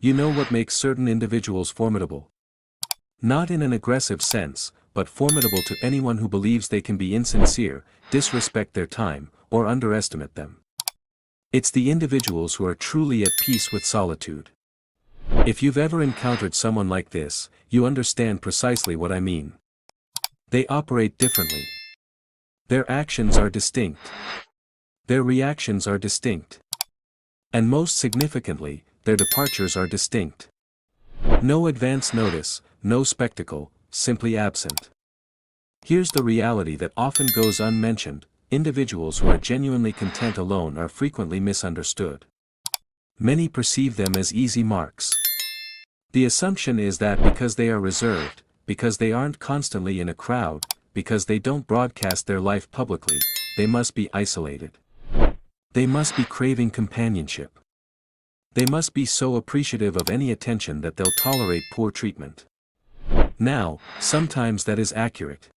You know what makes certain individuals formidable? Not in an aggressive sense, but formidable to anyone who believes they can be insincere, disrespect their time, or underestimate them. It's the individuals who are truly at peace with solitude. If you've ever encountered someone like this, you understand precisely what I mean. They operate differently. Their actions are distinct. Their reactions are distinct. And most significantly, their departures are distinct. No advance notice, no spectacle, simply absent. Here's the reality that often goes unmentioned: individuals who are genuinely content alone are frequently misunderstood. Many perceive them as easy marks. The assumption is that because they are reserved, because they aren't constantly in a crowd, because they don't broadcast their life publicly, they must be isolated. They must be craving companionship. They must be so appreciative of any attention that they'll tolerate poor treatment. Now, sometimes that is accurate.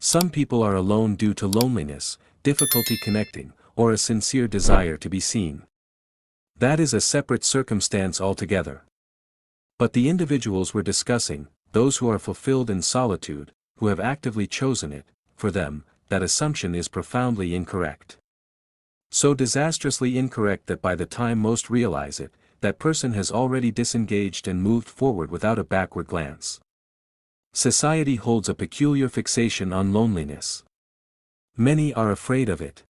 Some people are alone due to loneliness, difficulty connecting, or a sincere desire to be seen. That is a separate circumstance altogether. But the individuals we're discussing, those who are fulfilled in solitude, who have actively chosen it, for them, that assumption is profoundly incorrect. So disastrously incorrect that by the time most realize it, that person has already disengaged and moved forward without a backward glance. Society holds a peculiar fixation on loneliness. Many are afraid of it.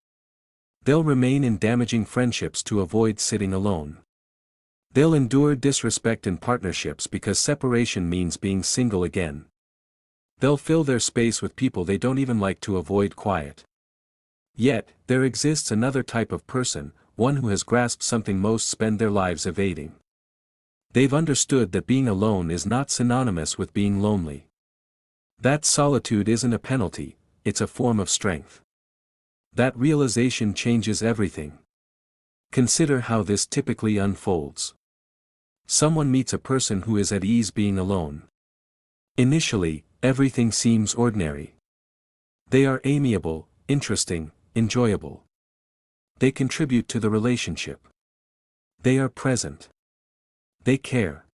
They'll remain in damaging friendships to avoid sitting alone. They'll endure disrespect in partnerships because separation means being single again. They'll fill their space with people they don't even like to avoid quiet. Yet, there exists another type of person, one who has grasped something most spend their lives evading. They've understood that being alone is not synonymous with being lonely. That solitude isn't a penalty, it's a form of strength. That realization changes everything. Consider how this typically unfolds. Someone meets a person who is at ease being alone. Initially, everything seems ordinary. They are amiable, interesting, enjoyable. They contribute to the relationship. They are present. They care.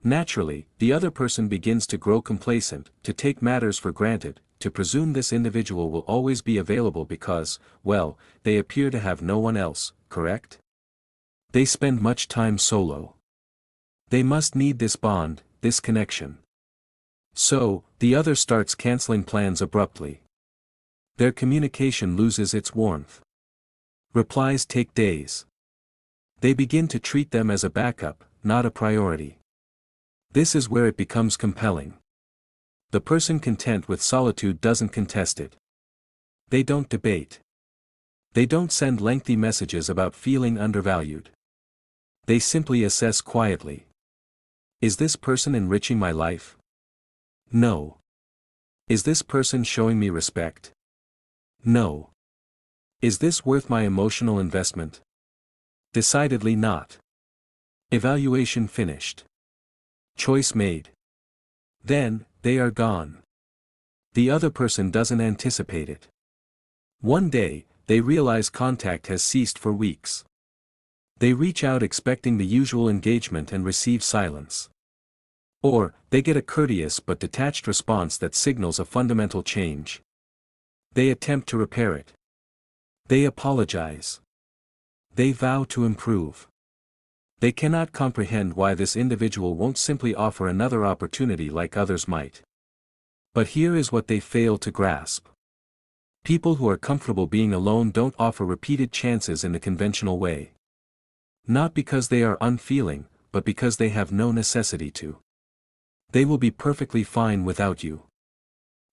Naturally, the other person begins to grow complacent, to take matters for granted, to presume this individual will always be available because, well, they appear to have no one else, correct? They spend much time solo. They must need this bond, this connection. So, the other starts canceling plans abruptly. Their communication loses its warmth. Replies take days. They begin to treat them as a backup, not a priority. This is where it becomes compelling. The person content with solitude doesn't contest it. They don't debate. They don't send lengthy messages about feeling undervalued. They simply assess quietly. Is this person enriching my life? No. Is this person showing me respect? No. Is this worth my emotional investment? Decidedly not. Evaluation finished. Choice made. Then, they are gone. The other person doesn't anticipate it. One day, they realize contact has ceased for weeks. They reach out expecting the usual engagement and receive silence. Or, they get a courteous but detached response that signals a fundamental change. They attempt to repair it. They apologize. They vow to improve. They cannot comprehend why this individual won't simply offer another opportunity like others might. But here is what they fail to grasp. People who are comfortable being alone don't offer repeated chances in the conventional way. Not because they are unfeeling, but because they have no necessity to. They will be perfectly fine without you.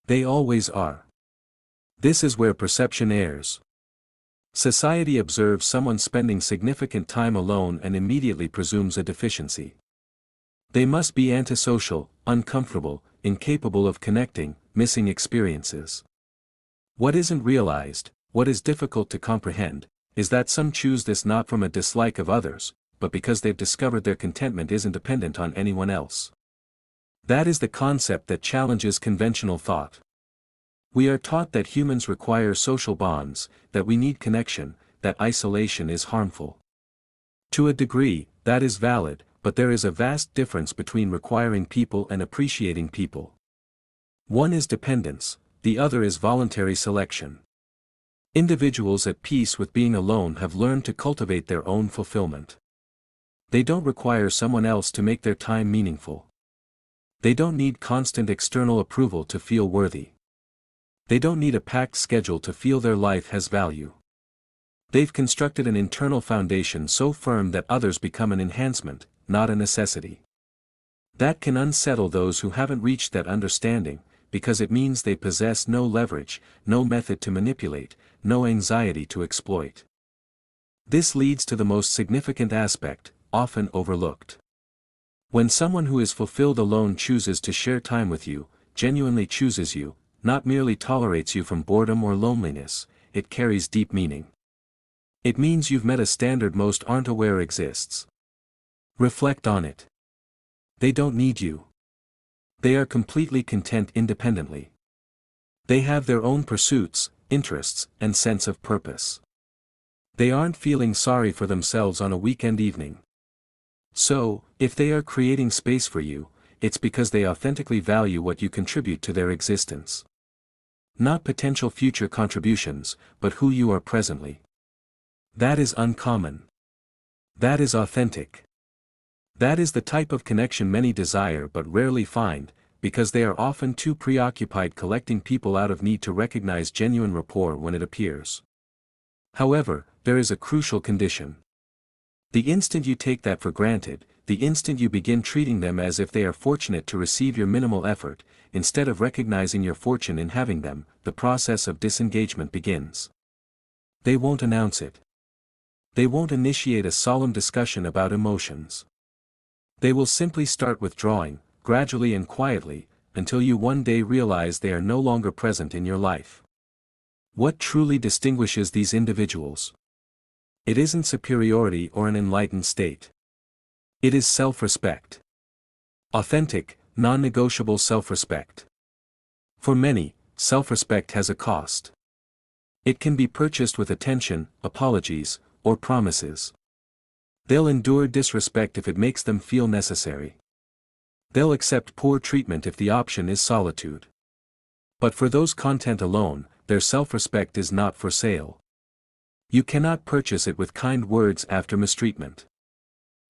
They always are. This is where perception errs. Society observes someone spending significant time alone and immediately presumes a deficiency. They must be antisocial, uncomfortable, incapable of connecting, missing experiences. What isn't realized, what is difficult to comprehend, is that some choose this not from a dislike of others, but because they've discovered their contentment isn't dependent on anyone else. That is the concept that challenges conventional thought. We are taught that humans require social bonds, that we need connection, that isolation is harmful. To a degree, that is valid, but there is a vast difference between requiring people and appreciating people. One is dependence, the other is voluntary selection. Individuals at peace with being alone have learned to cultivate their own fulfillment. They don't require someone else to make their time meaningful. They don't need constant external approval to feel worthy. They don't need a packed schedule to feel their life has value. They've constructed an internal foundation so firm that others become an enhancement, not a necessity. That can unsettle those who haven't reached that understanding, because it means they possess no leverage, no method to manipulate, no anxiety to exploit. This leads to the most significant aspect, often overlooked. When someone who is fulfilled alone chooses to share time with you, genuinely chooses you, not merely tolerates you from boredom or loneliness, it carries deep meaning. It means you've met a standard most aren't aware exists. Reflect on it. They don't need you. They are completely content independently. They have their own pursuits, interests, and sense of purpose. They aren't feeling sorry for themselves on a weekend evening. So, if they are creating space for you, it's because they authentically value what you contribute to their existence. Not potential future contributions, but who you are presently. That is uncommon. That is authentic. That is the type of connection many desire but rarely find, because they are often too preoccupied collecting people out of need to recognize genuine rapport when it appears. However, there is a crucial condition. The instant you take that for granted, the instant you begin treating them as if they are fortunate to receive your minimal effort, instead of recognizing your fortune in having them, the process of disengagement begins. They won't announce it. They won't initiate a solemn discussion about emotions. They will simply start withdrawing, gradually and quietly, until you one day realize they are no longer present in your life. What truly distinguishes these individuals? It isn't superiority or an enlightened state. It is self-respect. Authentic, non-negotiable self-respect. For many, self-respect has a cost. It can be purchased with attention, apologies, or promises. They'll endure disrespect if it makes them feel necessary. They'll accept poor treatment if the option is solitude. But for those content alone, their self-respect is not for sale. You cannot purchase it with kind words after mistreatment.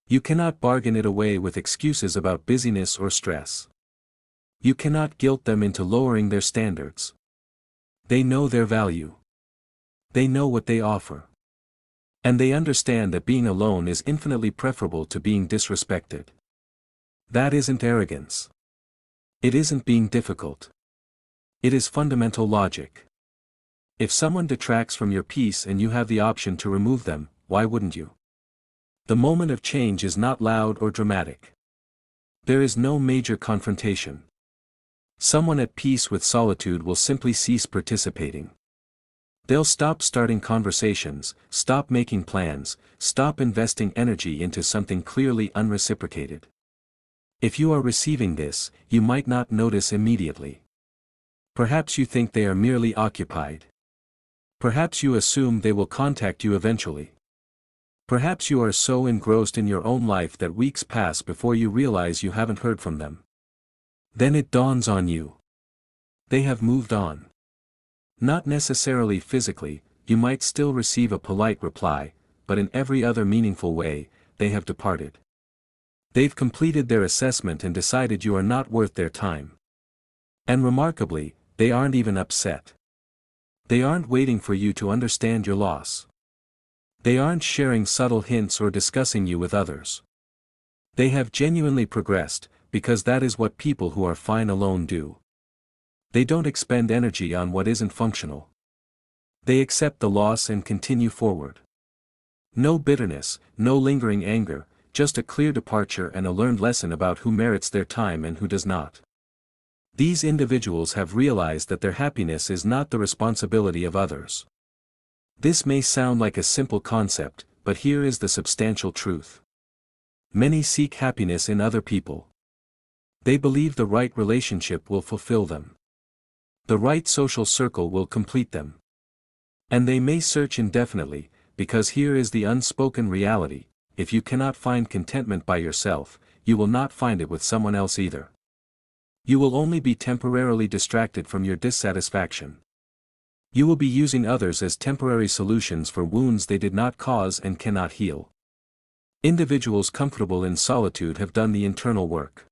You cannot bargain it away with excuses about busyness or stress. You cannot guilt them into lowering their standards. They know their value. They know what they offer. And they understand that being alone is infinitely preferable to being disrespected. That isn't arrogance. It isn't being difficult. It is fundamental logic. If someone detracts from your peace and you have the option to remove them, why wouldn't you? The moment of change is not loud or dramatic. There is no major confrontation. Someone at peace with solitude will simply cease participating. They'll stop starting conversations, stop making plans, stop investing energy into something clearly unreciprocated. If you are receiving this, you might not notice immediately. Perhaps you think they are merely occupied. Perhaps you assume they will contact you eventually. Perhaps you are so engrossed in your own life that weeks pass before you realize you haven't heard from them. Then it dawns on you. They have moved on. Not necessarily physically, you might still receive a polite reply, but in every other meaningful way, they have departed. They've completed their assessment and decided you are not worth their time. And remarkably, they aren't even upset. They aren't waiting for you to understand your loss. They aren't sharing subtle hints or discussing you with others. They have genuinely progressed, because that is what people who are fine alone do. They don't expend energy on what isn't functional. They accept the loss and continue forward. No bitterness, no lingering anger, just a clear departure and a learned lesson about who merits their time and who does not. These individuals have realized that their happiness is not the responsibility of others. This may sound like a simple concept, but here is the substantial truth. Many seek happiness in other people. They believe the right relationship will fulfill them. The right social circle will complete them. And they may search indefinitely, because here is the unspoken reality: if you cannot find contentment by yourself, you will not find it with someone else either. You will only be temporarily distracted from your dissatisfaction. You will be using others as temporary solutions for wounds they did not cause and cannot heal. Individuals comfortable in solitude have done the internal work.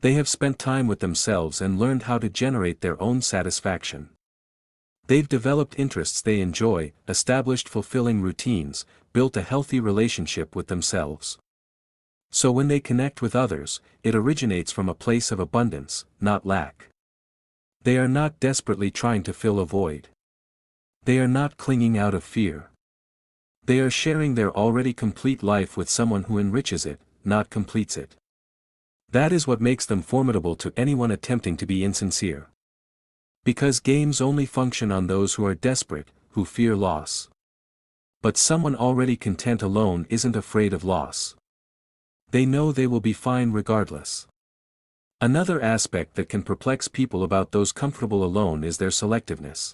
They have spent time with themselves and learned how to generate their own satisfaction. They've developed interests they enjoy, established fulfilling routines, built a healthy relationship with themselves. So when they connect with others, it originates from a place of abundance, not lack. They are not desperately trying to fill a void. They are not clinging out of fear. They are sharing their already complete life with someone who enriches it, not completes it. That is what makes them formidable to anyone attempting to be insincere. Because games only function on those who are desperate, who fear loss. But someone already content alone isn't afraid of loss. They know they will be fine regardless. Another aspect that can perplex people about those comfortable alone is their selectiveness.